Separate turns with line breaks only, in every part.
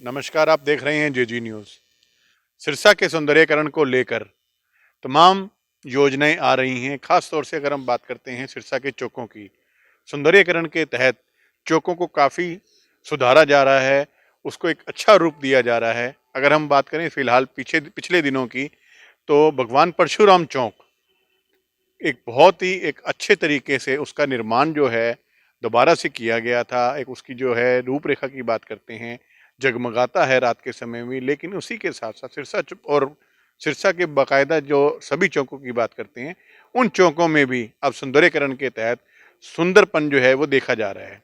नमस्कार, आप देख रहे हैं जेजी न्यूज़। सिरसा के सौंदर्यीकरण को लेकर तमाम योजनाएं आ रही हैं। खास तौर से अगर हम बात करते हैं सिरसा के चौकों की, सौंदर्यीकरण के तहत चौकों को काफ़ी सुधारा जा रहा है, उसको एक अच्छा रूप दिया जा रहा है। अगर हम बात करें फिलहाल पिछले दिनों की, तो भगवान परशुराम चौक एक बहुत ही एक अच्छे तरीके से उसका निर्माण जो है दोबारा से किया गया था। एक उसकी जो है रूपरेखा की बात करते हैं, जगमगाता है रात के समय में। लेकिन उसी के साथ-साथ सिरसा के बाकायदा जो सभी चौकों की बात करते हैं, उन चौकों में भी अब सौंदर्यीकरण के तहत सुंदरपन जो है वो देखा जा रहा है।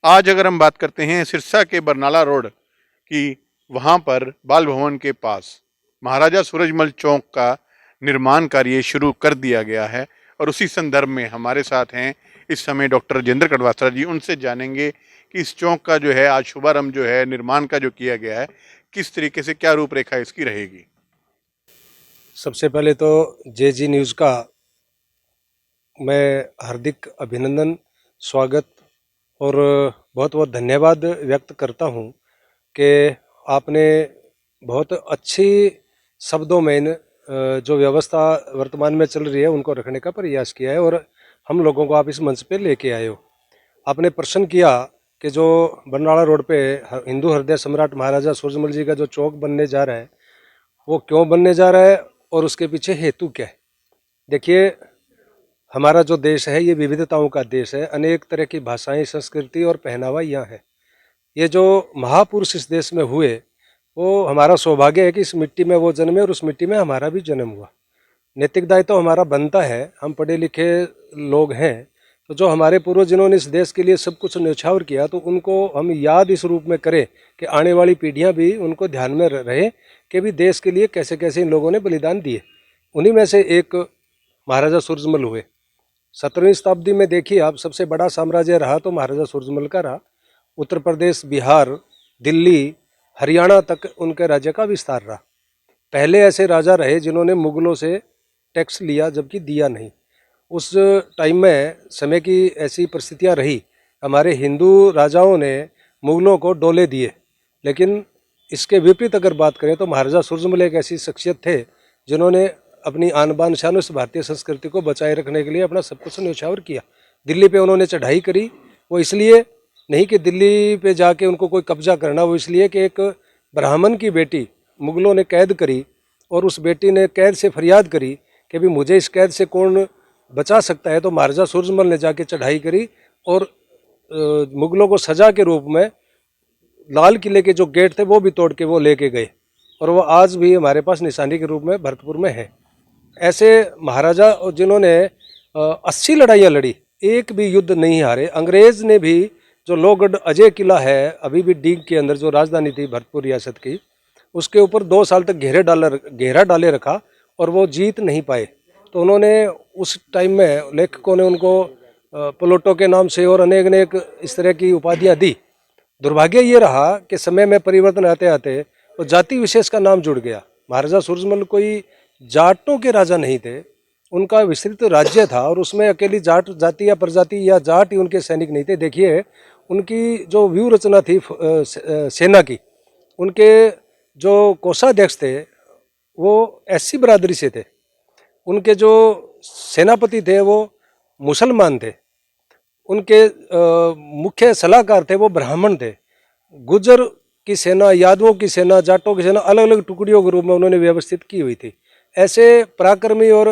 आज अगर हम बात करते हैं सिरसा के बरनाला रोड की, वहाँ पर बाल भवन के पास महाराजा सूरजमल चौक का निर्माण कार्य शुरू कर दिया गया है। और उसी संदर्भ में हमारे साथ हैं इस समय डॉक्टर राजेंद्र कड़वासरा जी। उनसे जानेंगे कि इस चौक का जो है आज शुभारंभ जो है निर्माण का जो किया गया है, किस तरीके से क्या रूपरेखा इसकी रहेगी।
सबसे पहले तो जेजी न्यूज़ का मैं हार्दिक अभिनंदन, स्वागत और बहुत बहुत धन्यवाद व्यक्त करता हूं कि आपने बहुत अच्छी शब्दों में जो व्यवस्था वर्तमान में चल रही है उनको रखने का प्रयास किया है और हम लोगों को आप इस मंच पे लेके आए हो। आपने प्रश्न किया कि जो बरनाला रोड पे हिंदू हृदय सम्राट महाराजा सूरजमल जी का जो चौक बनने जा रहा है वो क्यों बनने जा रहा है और उसके पीछे हेतु क्या है। देखिए, हमारा जो देश है ये विविधताओं का देश है, अनेक तरह की भाषाएं, संस्कृति और पहनावा यहाँ है। ये जो महापुरुष इस देश में हुए वो हमारा सौभाग्य है कि इस मिट्टी में वो जन्मे और उस मिट्टी में हमारा भी जन्म हुआ। नैतिक दायित्व तो हमारा बनता है, हम पढ़े लिखे लोग हैं, तो जो हमारे पूर्वज जिन्होंने इस देश के लिए सब कुछ न्यौछावर किया तो उनको हम याद इस रूप में करें कि आने वाली पीढ़ियां भी उनको ध्यान में रहे कि भी देश के लिए कैसे कैसे इन लोगों ने बलिदान दिए। उन्हीं में से एक महाराजा सूरजमल हुए। 17वीं शताब्दी में देखिए आप, सबसे बड़ा साम्राज्य रहा तो महाराजा सूरजमल का रहा। उत्तर प्रदेश, बिहार, दिल्ली, हरियाणा तक उनके राज्य का विस्तार रहा। पहले ऐसे राजा रहे जिन्होंने मुगलों से टैक्स लिया जबकि दिया नहीं। उस टाइम में समय की ऐसी परिस्थितियां रही, हमारे हिंदू राजाओं ने मुगलों को डोले दिए। लेकिन इसके विपरीत अगर बात करें तो महाराजा सूरजमल एक ऐसी शख्सियत थे जिन्होंने अपनी आन बान शान उस भारतीय संस्कृति को बचाए रखने के लिए अपना सब कुछ न्यौछावर किया। दिल्ली पे उन्होंने चढ़ाई करी, वो इसलिए नहीं कि दिल्ली पे जाके उनको कोई कब्जा करना, वो इसलिए कि एक ब्राह्मण की बेटी मुगलों ने कैद करी और उस बेटी ने कैद से फरियाद करी कि भी मुझे इस कैद से कौन बचा सकता है। तो महाराजा सूरजमल ने जाके चढ़ाई करी और मुगलों को सजा के रूप में लाल किले के जो गेट थे वो भी तोड़ के वो लेके गए और वो आज भी हमारे पास निशानी के रूप में भरतपुर में है। ऐसे महाराजा जिन्होंने 80 लड़ाइयाँ लड़ी, एक भी युद्ध नहीं हारे। अंग्रेज ने भी जो लोहगढ़ अजय किला है अभी भी डीग के अंदर, जो राजधानी थी भरतपुर रियासत की, उसके ऊपर 2 साल तक घेरा डाले रखा और वो जीत नहीं पाए। तो उन्होंने उस टाइम में लेखकों ने उनको प्लूटो के नाम से और अनेक अनेक इस तरह की उपाधियाँ दी। दुर्भाग्य ये रहा कि समय में परिवर्तन आते आते तो जाति विशेष का नाम जुड़ गया। महाराजा सूरजमल कोई जाटों के राजा नहीं थे, उनका विस्तृत राज्य था और उसमें अकेली जाट जाति या प्रजाति या जाट ही उनके सैनिक नहीं थे। देखिए, उनकी जो व्यूह रचना थी सेना की, उनके जो कोषाध्यक्ष थे वो एससी बरादरी से थे, उनके जो सेनापति थे वो मुसलमान थे, उनके मुख्य सलाहकार थे वो ब्राह्मण थे। गुजर की सेना, यादवों की सेना, जाटों की सेना अलग अलग टुकड़ियों के रूप में उन्होंने व्यवस्थित की हुई थी। ऐसे पराक्रमी और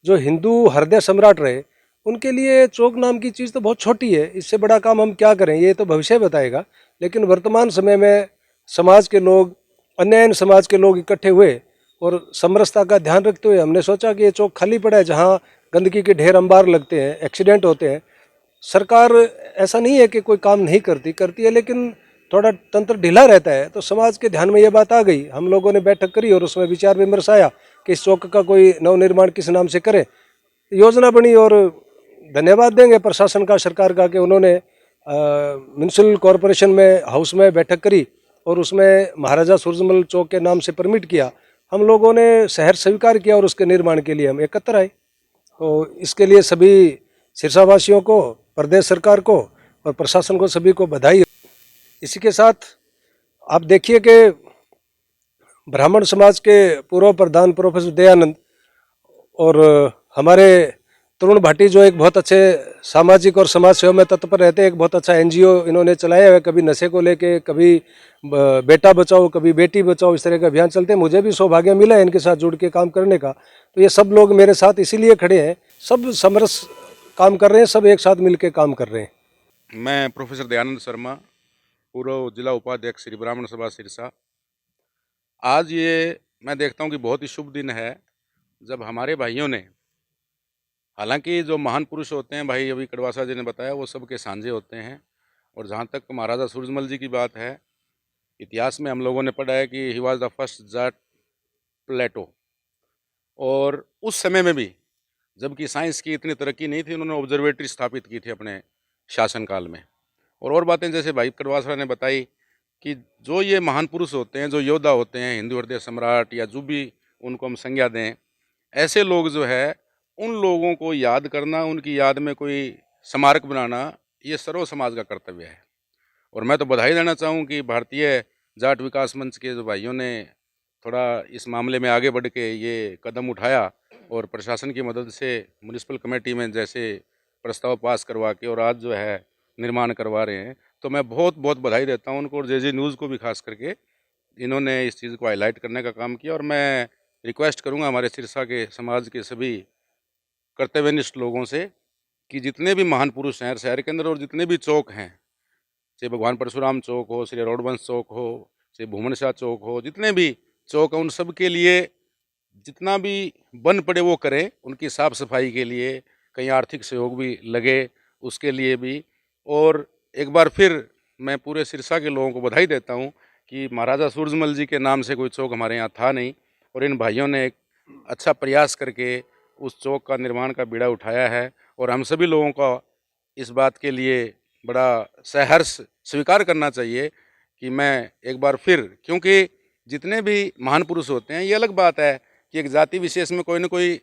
जो हिंदू हृदय सम्राट रहे, उनके लिए चौक नाम की चीज़ तो बहुत छोटी है। इससे बड़ा काम हम क्या करें ये तो भविष्य बताएगा। लेकिन वर्तमान समय में समाज के लोग, अन्य समाज के लोग इकट्ठे हुए और समरसता का ध्यान रखते हुए हमने सोचा कि ये चौक खाली पड़ा है जहाँ गंदगी के ढेर अंबार लगते हैं, एक्सीडेंट होते हैं। सरकार ऐसा नहीं है कि कोई काम नहीं करती है, लेकिन थोड़ा तंत्र ढीला रहता है। तो समाज के ध्यान में ये बात आ गई, हम लोगों ने बैठक करी और उसमें विचार विमर्श आया कि इस चौक का कोई नवनिर्माण किस नाम से करें। योजना बनी और धन्यवाद देंगे प्रशासन का, सरकार का, कि उन्होंने म्यूनसिपल कॉरपोरेशन में हाउस में बैठक करी और उसमें महाराजा सूरजमल चौक के नाम से परमिट किया। हम लोगों ने शहर स्वीकार किया और उसके निर्माण के लिए हम एकत्र आए। तो इसके लिए सभी सिरसावासियों को, प्रदेश सरकार को और प्रशासन को, सभी को बधाई। इसी के साथ आप देखिए कि ब्राह्मण समाज के पूर्व प्रधान प्रोफेसर दयानंद और हमारे तरुण भाटी जो एक बहुत अच्छे सामाजिक और समाज सेवा में तत्पर रहते हैं, एक बहुत अच्छा एनजीओ इन्होंने चलाया है, कभी नशे को लेके, कभी बेटा बचाओ, कभी बेटी बचाओ, इस तरह के अभियान चलते हैं। मुझे भी सौभाग्य मिला है इनके साथ जुड़ के काम करने का। तो ये सब लोग मेरे साथ इसीलिए खड़े हैं, सब समरस काम कर रहे हैं, सब एक साथ मिल के काम कर रहे हैं।
मैं प्रोफेसर दयानंद शर्मा, पूर्व जिला उपाध्यक्ष श्री ब्राह्मण सभा सिरसा। आज ये मैं देखता हूँ कि बहुत ही शुभ दिन है जब हमारे भाइयों ने, हालांकि जो महान पुरुष होते हैं, भाई अभी कड़वासा जी ने बताया, वो सब के सांझे होते हैं। और जहाँ तक महाराजा सूरजमल जी की बात है, इतिहास में हम लोगों ने पढ़ा है कि ही वॉज द फर्स्ट जाट प्लेटो। और उस समय में भी जबकि साइंस की इतनी तरक्की नहीं थी, उन्होंने ऑब्जर्वेटरी स्थापित की थी अपने शासनकाल में। और बातें जैसे भाई कड़वासरा ने बताई कि जो ये महान पुरुष होते हैं, जो योद्धा होते हैं, हिंदू हृदय सम्राट या जो भी उनको हम संज्ञा दें, ऐसे लोग जो है, उन लोगों को याद करना, उनकी याद में कोई स्मारक बनाना, ये सर्व समाज का कर्तव्य है। और मैं तो बधाई देना चाहूँ कि भारतीय जाट विकास मंच के जो भाइयों ने थोड़ा इस मामले में आगे बढ़ के ये कदम उठाया और प्रशासन की मदद से म्यूनिसिपल कमेटी में जैसे प्रस्ताव पास करवा के और आज जो है निर्माण करवा रहे हैं, तो मैं बहुत बहुत बधाई देता हूं उनको। और जे न्यूज़ को भी खास करके इन्होंने इस चीज़ को हाईलाइट करने का काम किया। और मैं रिक्वेस्ट करूंगा हमारे सिरसा के समाज के सभी कर्तव्यनिष्ठ लोगों से कि जितने भी महान पुरुष हैं शहर के अंदर और जितने भी चौक हैं, चाहे भगवान परशुराम चौक हो, श्री रोडवंश चौक हो, चाहे भूमन शाह चौक हो, जितने भी चौक हैं, उन सब के लिए जितना भी बन पड़े वो करें। उनकी साफ़ सफाई के लिए कहीं आर्थिक सहयोग भी लगे, उसके लिए भी। और एक बार फिर मैं पूरे सिरसा के लोगों को बधाई देता हूं कि महाराजा सूरजमल जी के नाम से कोई चौक हमारे यहाँ था नहीं, और इन भाइयों ने एक अच्छा प्रयास करके उस चौक का निर्माण का बीड़ा उठाया है। और हम सभी लोगों का इस बात के लिए बड़ा सहर्ष स्वीकार करना चाहिए कि मैं एक बार फिर, क्योंकि जितने भी महान पुरुष होते हैं, ये अलग बात है कि एक जाति विशेष में कोई ना कोई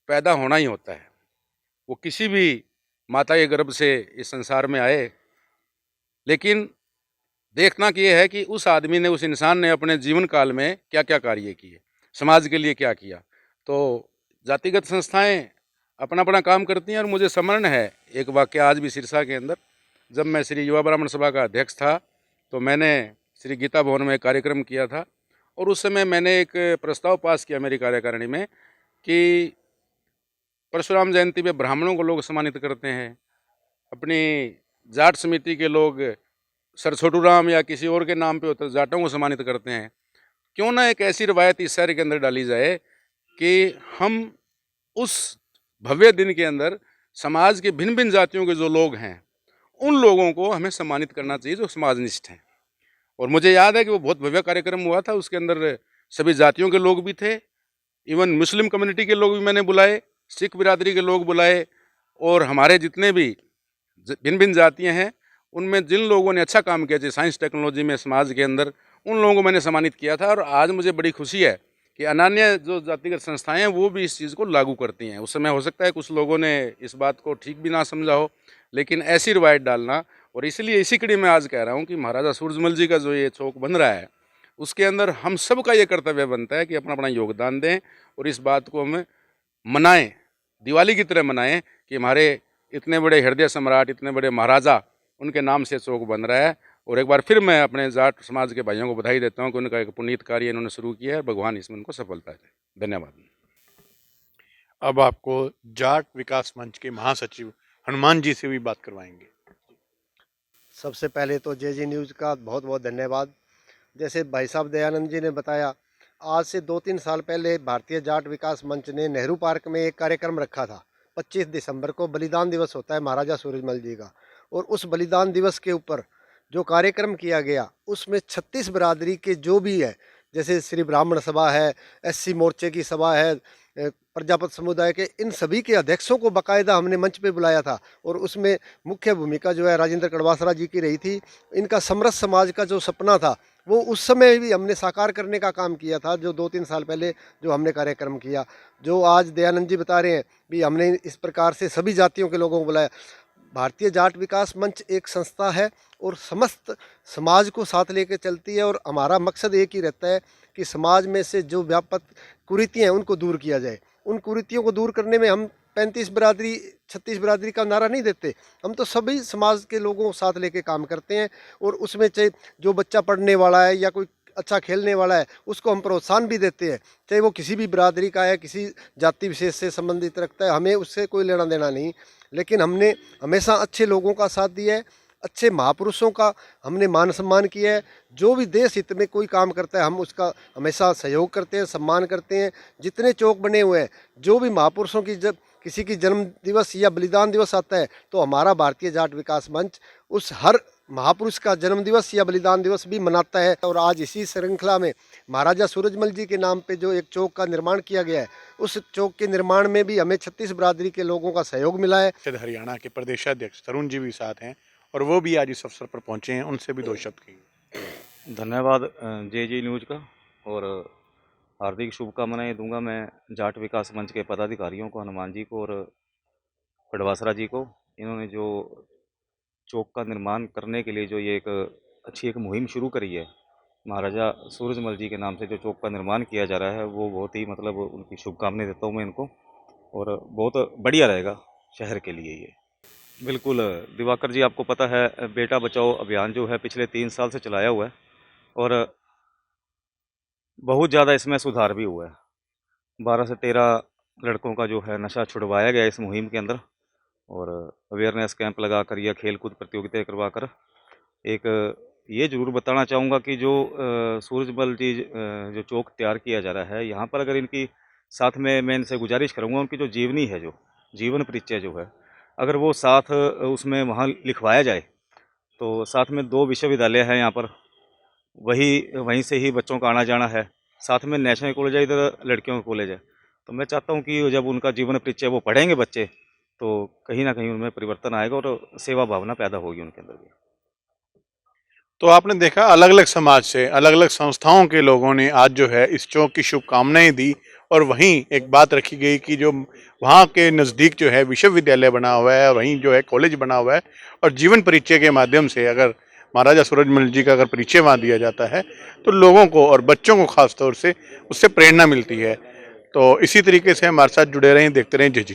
पैदा होना ही होता है, वो किसी भी माता के गर्भ से इस संसार में आए, लेकिन देखना कि ये है कि उस आदमी ने, उस इंसान ने अपने जीवन काल में क्या क्या कार्य किए, समाज के लिए क्या किया। तो जातिगत संस्थाएं अपना अपना काम करती हैं। और मुझे स्मरण है एक वाक्य आज भी सिरसा के अंदर, जब मैं श्री युवा ब्राह्मण सभा का अध्यक्ष था, तो मैंने श्री गीता भवन में एक कार्यक्रम किया था। और उस समय मैंने एक प्रस्ताव पास किया मेरी कार्यकारिणी में कि परशुराम जयंती पे ब्राह्मणों को लोग सम्मानित करते हैं, अपनी जाट समिति के लोग सर छोटू राम या किसी और के नाम पे होता है जाटों को सम्मानित करते हैं। क्यों ना एक ऐसी रवायत इस शहर के अंदर डाली जाए कि हम उस भव्य दिन के अंदर समाज के भिन्न भिन्न जातियों के जो लोग हैं, उन लोगों को हमें सम्मानित करना चाहिए जो समाजनिष्ठ हैं। और मुझे याद है कि वो बहुत भव्य कार्यक्रम हुआ था, उसके अंदर सभी जातियों के लोग भी थे, इवन मुस्लिम कम्युनिटी के लोग भी मैंने बुलाए, सिख बिरादरी के लोग बुलाए, और हमारे जितने भी भिन्न भिन्न जातियाँ हैं उनमें जिन लोगों ने अच्छा काम किया, जैसे साइंस टेक्नोलॉजी में समाज के अंदर, उन लोगों को मैंने सम्मानित किया था। और आज मुझे बड़ी खुशी है कि अन्य जो जातिगत संस्थाएं हैं वो भी इस चीज़ को लागू करती हैं। उस समय हो सकता है कुछ लोगों ने इस बात को ठीक भी ना समझा हो, लेकिन ऐसी रवायत डालना, और इसलिए इसी कड़ी में आज कह रहा हूँ कि महाराजा सूरजमल जी का जो ये चौक बन रहा है, उसके अंदर हम सब का ये कर्तव्य बनता है कि अपना अपना योगदान दें और इस बात को हमें मनाएं, दिवाली की तरह मनाएं कि हमारे इतने बड़े हृदय सम्राट, इतने बड़े महाराजा, उनके नाम से चौक बन रहा है। और एक बार फिर मैं अपने जाट समाज के भाइयों को बधाई देता हूं कि उनका एक पुनीत कार्य इन्होंने शुरू किया है। भगवान इसमें उनको सफलता दे। धन्यवाद।
अब आपको जाट विकास मंच के महासचिव हनुमान जी से भी बात करवाएंगे।
सबसे पहले तो जे न्यूज़ का बहुत बहुत धन्यवाद। जैसे भाई साहब दयानंद जी ने बताया, आज से 2-3 साल पहले भारतीय जाट विकास मंच ने नेहरू पार्क में एक कार्यक्रम रखा था। 25 दिसंबर को बलिदान दिवस होता है महाराजा सूरजमल जी का, और उस बलिदान दिवस के ऊपर जो कार्यक्रम किया गया उसमें 36 बिरादरी के जो भी है, जैसे श्री ब्राह्मण सभा है, SC मोर्चे की सभा है, प्रजापत समुदाय के, इन सभी के अध्यक्षों को बाकायदा हमने मंच पे बुलाया था। और उसमें मुख्य भूमिका जो है राजेंद्र कड़वासरा जी की रही थी। इनका समरस समाज का जो सपना था वो उस समय भी हमने साकार करने का काम किया था, जो 2-3 साल पहले जो हमने कार्यक्रम किया। जो आज दयानंद जी बता रहे हैं भी, हमने इस प्रकार से सभी जातियों के लोगों को बुलाया। भारतीय जाट विकास मंच एक संस्था है और समस्त समाज को साथ लेकर चलती है, और हमारा मकसद एक ही रहता है कि समाज में से जो व्यापक कुरीतियाँ हैं उनको दूर किया जाए। उन कुरीतियों को दूर करने में हम 35 बिरादरी 36 बिरादरी का नारा नहीं देते, हम तो सभी समाज के लोगों को साथ लेके काम करते हैं। और उसमें चाहे जो बच्चा पढ़ने वाला है या कोई अच्छा खेलने वाला है उसको हम प्रोत्साहन भी देते हैं, चाहे वो किसी भी बिरादरी का है, किसी जाति विशेष से संबंधित रखता है, हमें उससे कोई लेना देना नहीं। लेकिन हमने हमेशा अच्छे लोगों का साथ दिया है, अच्छे महापुरुषों का हमने मान सम्मान किया है। जो भी देश हित में कोई काम करता है हम उसका हमेशा सहयोग करते हैं, सम्मान करते हैं। जितने चौक बने हुए हैं, जो भी महापुरुषों की जब किसी की जन्म दिवस या बलिदान दिवस आता है तो हमारा भारतीय जाट विकास मंच उस हर महापुरुष का जन्म दिवस या बलिदान दिवस भी मनाता है। और आज इसी श्रृंखला में महाराजा सूरजमल जी के नाम पे जो एक चौक का निर्माण किया गया है, उस चौक के निर्माण में भी हमें 36 बिरादरी के लोगों का सहयोग मिला है।
हरियाणा के प्रदेशाध्यक्ष तरुण जी भी साथ हैं और वो भी आज इस अवसर पर पहुंचे हैं, उनसे भी 2 शब्द कहेंगे।
धन्यवाद जे न्यूज़ का, और हार्दिक शुभकामनाएं दूंगा मैं जाट विकास मंच के पदाधिकारियों को, हनुमान जी को और पडवासरा जी को। इन्होंने जो चौक का निर्माण करने के लिए जो ये एक अच्छी एक मुहिम शुरू करी है, महाराजा सूरजमल जी के नाम से जो चौक का निर्माण किया जा रहा है, वो बहुत ही मतलब उनकी शुभकामनाएं देता हूँ मैं इनको, और बहुत बढ़िया रहेगा शहर के लिए ये। बिल्कुल दिवाकर जी, आपको पता है बेटा बचाओ अभियान जो है पिछले 3 साल से चलाया हुआ है, और बहुत ज़्यादा इसमें सुधार भी हुआ है। 12 से 13 लड़कों का जो है नशा छुड़वाया गया इस मुहिम के अंदर, और अवेयरनेस कैंप लगाकर या खेलकूद प्रतियोगिताएं करवाकर। एक ये ज़रूर बताना चाहूँगा कि जो सूरजमल जी जो चौक तैयार किया जा रहा है, यहाँ पर अगर इनकी साथ में मैं इनसे गुजारिश करूँगा, उनकी जो जीवनी है, जो जीवन परिचय जो है, अगर वो साथ उसमें वहाँ लिखवाया जाए, तो साथ में 2 विश्वविद्यालय हैं यहाँ पर, वहीं से ही बच्चों का आना जाना है, साथ में नेशनल कॉलेज है, इधर लड़कियों का कॉलेज है। तो मैं चाहता हूँ कि जब उनका जीवन परिचय वो पढ़ेंगे बच्चे, तो कहीं ना कहीं उनमें परिवर्तन आएगा और सेवा भावना पैदा होगी उनके अंदर भी।
तो आपने देखा अलग अलग समाज से, अलग अलग संस्थाओं के लोगों ने आज जो है इस चौक की शुभकामनाएं दी, और वहीं एक बात रखी गई कि जो वहाँ के नज़दीक जो है विश्वविद्यालय बना हुआ है, वहीं जो है कॉलेज बना हुआ है, और जीवन परिचय के माध्यम से अगर महाराजा सूरजमल जी का अगर परिचय वहाँ दिया जाता है तो लोगों को और बच्चों को खास तौर से उससे प्रेरणा मिलती है। तो इसी तरीके से हमारे साथ जुड़े रहें, देखते रहें जे जी न्यूज़।